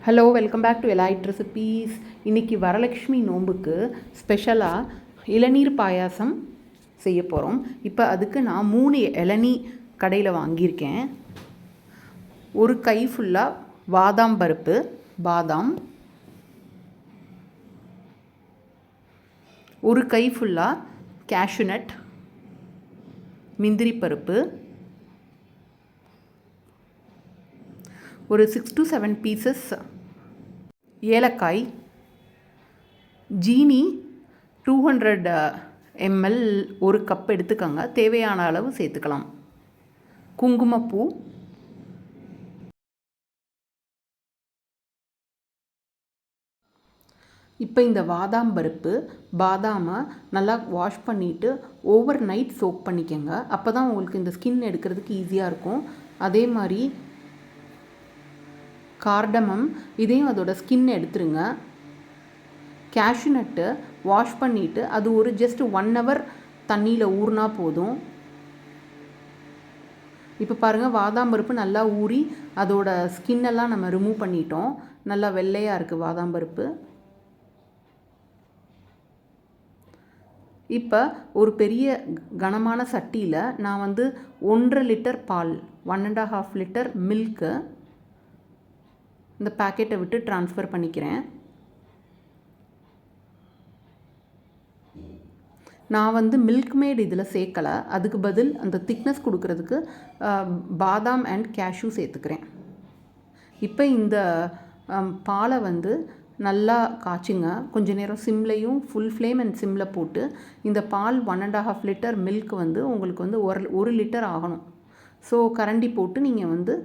Hello, welcome back to Elite Recipes. இன்றைக்கி வரலட்சுமி நோம்புக்கு ஸ்பெஷலாக இளநீர் பாயாசம் செய்ய போகிறோம். இப்போ அதுக்கு நான் 3 இளநீ கடையில் வாங்கியிருக்கேன். ஒரு கை ஃபுல்லாக பாதாம் பருப்பு, பாதாம், ஒரு கை ஃபுல்லாக கேஷ்யூநட், முந்திரி பருப்பு, ஒரு 6 to 7 பீசஸ் ஏலக்காய், ஜீனி 200 ml ஒரு கப் எடுத்துக்கோங்க, தேவையான அளவு சேர்த்துக்கலாம். குங்குமப்பூ, இப்போ இந்த பாதாம் பருப்பு, பாதாமை நல்லா வாஷ் பண்ணிவிட்டு ஓவர் நைட் சோக் பண்ணிக்கோங்க. அப்போ தான் உங்களுக்கு இந்த ஸ்கின் எடுக்கிறதுக்கு ஈஸியாக இருக்கும். அதே மாதிரி கார்டமம், இதையும் அதோட ஸ்கின் எடுத்துருங்க. கேஷ்யூநட்டு வாஷ் பண்ணிவிட்டு அது ஒரு ஜஸ்ட் 1 hour தண்ணியில் ஊறினா போதும். இப்போ பாருங்கள், பாதாம் பருப்பு நல்லா ஊறி அதோட ஸ்கின்னெல்லாம் நம்ம ரிமூவ் பண்ணிட்டோம். நல்லா வெள்ளையாக இருக்குது பாதாம் பருப்பு. இப்போ ஒரு பெரிய கனமான சட்டியில் நான் 1.5 லிட்டர் பால், 1.5 லிட்டர் மில்க்கு இந்த பேக்கெட்டை விட்டு ட்ரான்ஸ்ஃபர் பண்ணிக்கிறேன். நான் மில்க் மேட் இதில் சேர்க்கலை, அதுக்கு பதில் அந்த திக்னஸ் கொடுக்கறதுக்கு பாதாம் அண்ட் கேஷ்யூ சேர்த்துக்கிறேன். இப்போ இந்த பாலை நல்லா காய்ச்சுங்க. கொஞ்ச நேரம் சிம்லையும் ஃபுல் ஃப்ளேம் அண்ட் சிம்மில் போட்டு இந்த பால் 1.5 லிட்டர் மில்க் உங்களுக்கு 1 லிட்டர் ஆகணும். ஸோ கரண்டி போட்டு நீங்கள்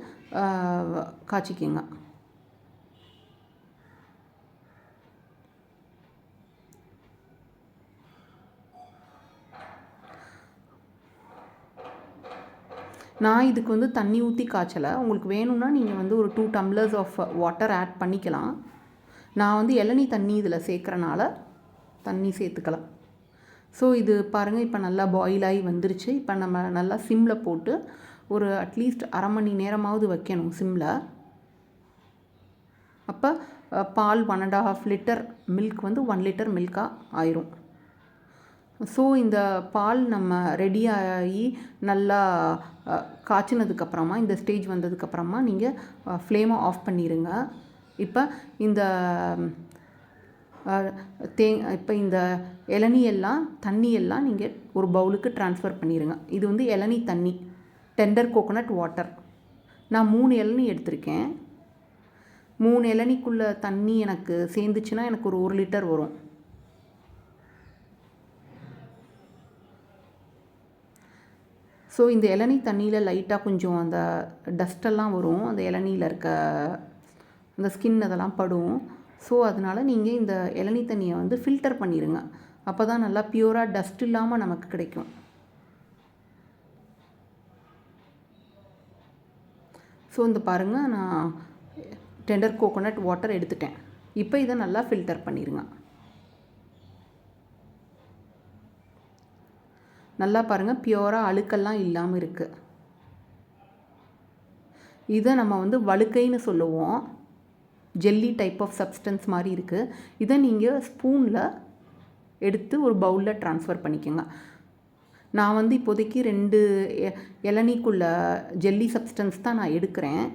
காய்ச்சிக்கிங்க. நான் இதுக்கு தண்ணி ஊற்றி காய்ச்சலை. உங்களுக்கு வேணும்னா நீங்கள் ஒரு 2 டம்ளர்ஸ் ஆஃப் வாட்டர் ஆட் பண்ணிக்கலாம். நான் இளநீ தண்ணி இதில் சேர்க்குறனால தண்ணி சேர்த்துக்கலாம். ஸோ இது பாருங்கள், இப்போ நல்லா பாயில் ஆகி வந்துருச்சு. இப்போ நம்ம நல்லா சிம்மில் போட்டு ஒரு அட்லீஸ்ட் அரை மணி நேரமாவது வைக்கணும் சிம்மில். அப்போ பால் 1.5 லிட்டர் மில்க் 1 லிட்டர் மில்காக ஆயிரும். ஸோ இந்த பால் நம்ம ரெடியாகி நல்லா காய்ச்சினதுக்கப்புறமா, இந்த ஸ்டேஜ் வந்ததுக்கப்புறமா நீங்கள் ஃப்ளேமை ஆஃப் பண்ணிடுங்க. இப்போ இந்த இப்போ இந்த இளநியெல்லாம் தண்ணியெல்லாம் நீங்கள் ஒரு பவுலுக்கு ட்ரான்ஸ்ஃபர் பண்ணிடுங்க. இது இளநீ தண்ணி, டெண்டர் கோகோனட் வாட்டர். நான் 3 இளநீ எடுத்திருக்கேன். 3 இளநிக்குள்ளே தண்ணி எனக்கு சேர்ந்துச்சுன்னா எனக்கு ஒரு 1 லிட்டர் வரும். ஸோ இந்த இளநீ தண்ணியில் லைட்டாக கொஞ்சம் அந்த டஸ்ட்டெல்லாம் வரும், அந்த இளநியில் இருக்க அந்த ஸ்கின் அதெல்லாம் படும். ஸோ அதனால் நீங்கள் இந்த இளநீ தண்ணியை ஃபில்டர் பண்ணிடுங்க. அப்போ தான் நல்லா பியூராக டஸ்ட் இல்லாமல் நமக்கு கிடைக்கும். ஸோ இந்த பாருங்கள், நான் டெண்டர் கோகோனட் வாட்டர் எடுத்துட்டேன். இப்போ இதை நல்லா ஃபில்டர் பண்ணிடுங்க. நல்லா பாருங்கள், பியூராக அழுக்கெல்லாம் இல்லாமல் இருக்குது. இதை நம்ம வழுக்கைன்னு சொல்லுவோம். ஜெல்லி டைப் ஆஃப் சப்ஸ்டன்ஸ் மாதிரி இருக்குது. இதை நீங்கள் ஸ்பூனில் எடுத்து ஒரு பவுலில் ட்ரான்ஸ்ஃபர் பண்ணிக்கோங்க. நான் இப்போதைக்கு 2 இளநீக்குள்ள ஜெல்லி சப்ஸ்டன்ஸ் தான் நான் எடுக்கிறேன்.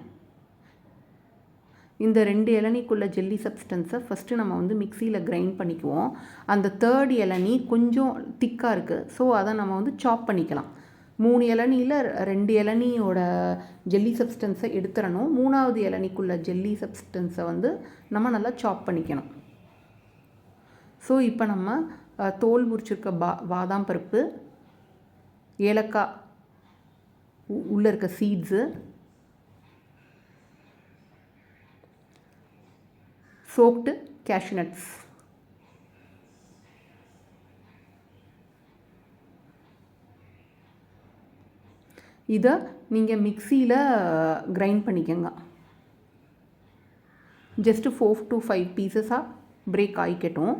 இந்த 2 இளநிக்குள்ள ஜெல்லி சப்ஸ்டன்ஸை ஃபஸ்ட்டு நம்ம மிக்சியில் கிரைண்ட் பண்ணிக்குவோம். அந்த 3rd இளநீ கொஞ்சம் திக்காக இருக்குது. ஸோ அதை நம்ம சாப் பண்ணிக்கலாம். 3 இளநியில் 2 இளநியோட ஜெல்லி சப்ஸ்டன்ஸை எடுத்துடணும். 3வது இளநிக்குள்ள ஜெல்லி சப்ஸ்டன்ஸை நம்ம நல்லா சாப் பண்ணிக்கணும். ஸோ இப்போ நம்ம தோல் உரிச்சிருக்க பாதாம் பருப்பு, ஏலக்காய் உள்ளே இருக்க சீட்ஸு, soaked cashew nuts, இதை நீங்கள் மிக்சியில் கிரைண்ட் பண்ணிக்கோங்க. ஜஸ்ட்டு 4 to 5 பீசஸாக பிரேக் ஆகிக்கட்டும்.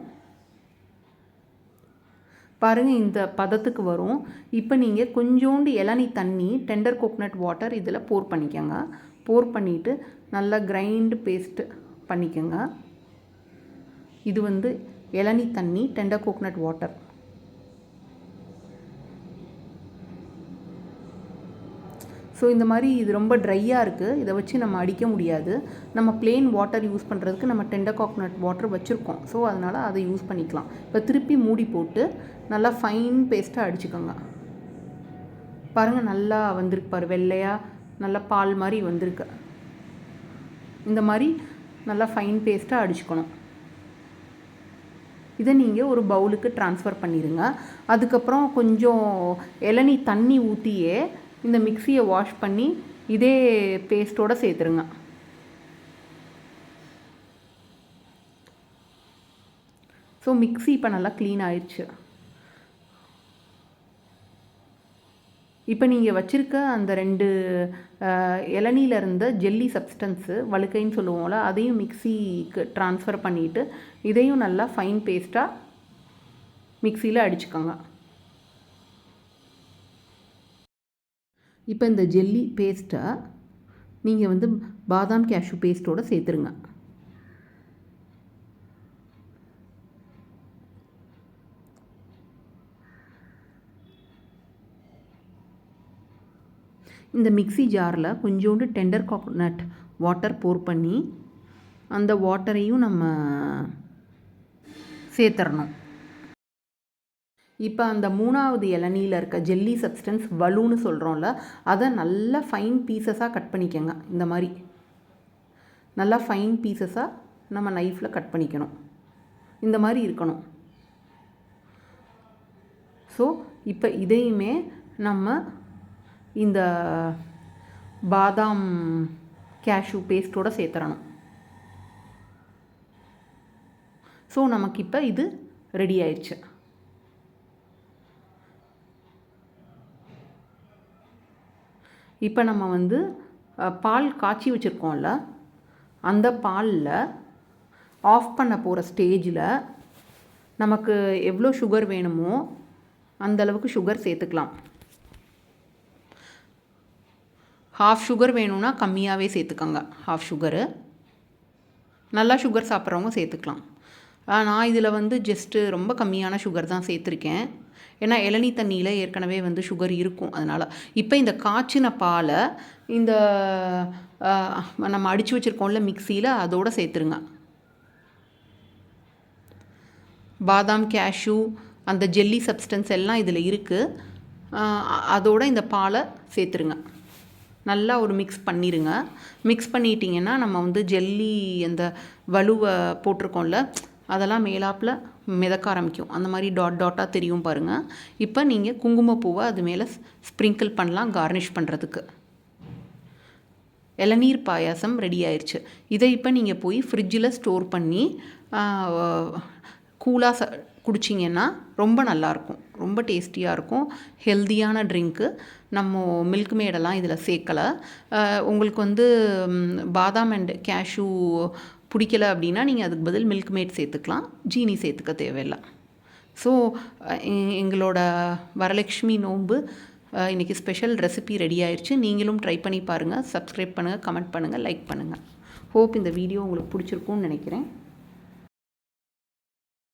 பாருங்கள், இந்த பதத்துக்கு வரும். இப்போ நீங்கள் கொஞ்சோண்டு இளநீ தண்ணி, டெண்டர் கோகோனட் வாட்டர் இதில் போர் பண்ணிக்கோங்க. போர் பண்ணிவிட்டு நல்லா கிரைண்டு பேஸ்ட்டு பண்ணிக்கோங்க. இது வந்து இளநீ தண்ணி, டெண்டர் கோகனட் வாட்டர். ஸோ இந்த மாதிரி இது ரொம்ப ட்ரையாக இருக்குது, இதை வச்சு நம்ம அடிக்க முடியாது. நம்ம பிளெயின் வாட்டர் யூஸ் பண்ணுறதுக்கு நம்ம டெண்டர் கோகனட் வாட்டர் வச்சுருக்கோம். ஸோ அதனால் அதை யூஸ் பண்ணிக்கலாம். இப்போ திருப்பி மூடி போட்டு நல்லா ஃபைன் பேஸ்ட்டாக அடிச்சுக்கோங்க. பாருங்கள், நல்லா வந்திருக்கு பாரு, வெள்ளையாக நல்லா பால் மாதிரி வந்திருக்கு. இந்த மாதிரி நல்லா ஃபைன் பேஸ்ட்டாக அடிச்சுக்கணும். இதை நீங்கள் ஒரு பவுலுக்கு ட்ரான்ஸ்ஃபர் பண்ணிடுங்க. அதுக்கப்புறம் கொஞ்சம் இளநீ தண்ணி ஊற்றியே இந்த மிக்சியை வாஷ் பண்ணி இதே பேஸ்ட்டோடு சேர்த்துருங்க. ஸோ மிக்சி இப்போ நல்லா க்ளீன் ஆயிடுச்சு. இப்போ நீங்கள் வச்சுருக்க அந்த 2 இளநீல இருந்த ஜெல்லி சப்ஸ்டன்ஸு, வழுக்கைன்னு சொல்லுவோம்ல, அதையும் மிக்சிக்கு ட்ரான்ஸ்ஃபர் பண்ணிவிட்டு இதையும் நல்லா ஃபைன் பேஸ்ட்டாக மிக்சியில் அடிச்சுக்கோங்க. இப்போ இந்த ஜெல்லி பேஸ்ட்டை நீங்கள் வந்து பாதாம் கேஷ்யூ பேஸ்ட்டோடு சேர்த்துருங்க. இந்த மிக்ஸி ஜாரில் கொஞ்சோண்டு டெண்டர் கோகனட் வாட்டர் போர் பண்ணி அந்த வாட்டரையும் நம்ம சேர்த்துறணும். இப்போ அந்த 3வது இளநீல இருக்க ஜெல்லி சப்ஸ்டன்ஸ் வலுன்னு சொல்கிறோம்ல, அதை நல்லா ஃபைன் பீசஸாக கட் பண்ணிக்கோங்க. இந்த மாதிரி நல்லா ஃபைன் பீசஸாக நம்ம நைஃப்பில் கட் பண்ணிக்கணும். இந்த மாதிரி இருக்கணும். ஸோ இப்போ இதையுமே நம்ம இந்த பாதாம் கேஷ்யூ பேஸ்ட்டோடு சேர்த்துறணும். ஸோ நமக்கு இப்போ இது ரெடி ஆயிடுச்சு. இப்போ நம்ம வந்து பால் காய்ச்சி வச்சுருக்கோம்ல, அந்த பாலில் ஆஃப் பண்ண போகிற ஸ்டேஜில் நமக்கு எவ்வளோ சுகர் வேணுமோ அந்தளவுக்கு சுகர் சேர்த்துக்கலாம். ஹாஃப் சுகர் வேணும்னா கம்மியாகவே சேர்த்துக்கோங்க. ஹாஃப் சுகரு நல்லா சுகர் சாப்பிட்றவங்க சேர்த்துக்கலாம். நான் இதில் வந்து ஜஸ்ட்டு ரொம்ப கம்மியான சுகர் தான் சேர்த்துருக்கேன். ஏன்னா இளநீ தண்ணியில் ஏற்கனவே வந்து சுகர் இருக்கும். அதனால் இப்போ இந்த காய்ச்சின பாலை இந்த நம்ம அடித்து வச்சுருக்கோம்ல மிக்சியில், அதோடு சேர்த்துருங்க. பாதாம் கேஷ்யூ அந்த ஜெல்லி சப்ஸ்டன்ஸ் எல்லாம் இதில் இருக்குது. அதோடு இந்த பாலை சேர்த்துருங்க. நல்லா ஒரு மிக்ஸ் பண்ணிடுங்க. மிக்ஸ் பண்ணிட்டிங்கன்னா நம்ம வந்து ஜெல்லி அந்த வலுவை போட்டிருக்கோம்ல, அதெல்லாம் மேலாப்பில் மிதக்க ஆரம்பிக்கும். அந்த மாதிரி டாட்டாக தெரியும் பாருங்கள். இப்போ நீங்கள் குங்குமப்பூவை அது மேலே ஸ்ப்ரிங்கிள் பண்ணலாம் கார்னிஷ் பண்ணுறதுக்கு. இளநீர் பாயாசம் ரெடி ஆயிடுச்சு. இதை இப்போ நீங்கள் போய் ஃப்ரிட்ஜில் ஸ்டோர் பண்ணி கூலாக குடிச்சிங்கன்னா ரொம்ப நல்லாயிருக்கும். ரொம்ப டேஸ்டியாக இருக்கும். ஹெல்த்தியான ட்ரிங்க்கு. நம்ம மில்க் மேடெல்லாம் இதில் சேர்க்கலை. உங்களுக்கு வந்து பாதாம் அண்ட் கேஷ்யூ பிடிக்கலை அப்படின்னா நீங்கள் அதுக்கு பதில் மில்க் மேட் சேர்த்துக்கலாம். ஜீனி சேர்த்துக்க தேவையில்லை. ஸோ எங்களோட வரலட்சுமி நோன்பு இன்றைக்கி ஸ்பெஷல் ரெசிபி ரெடி ஆயிடுச்சு. நீங்களும் ட்ரை பண்ணி பாருங்கள். சப்ஸ்கிரைப் பண்ணுங்கள், கமெண்ட் பண்ணுங்கள், லைக் பண்ணுங்கள். ஹோப் இந்த வீடியோ உங்களுக்கு பிடிச்சிருக்கும்னு நினைக்கிறேன்.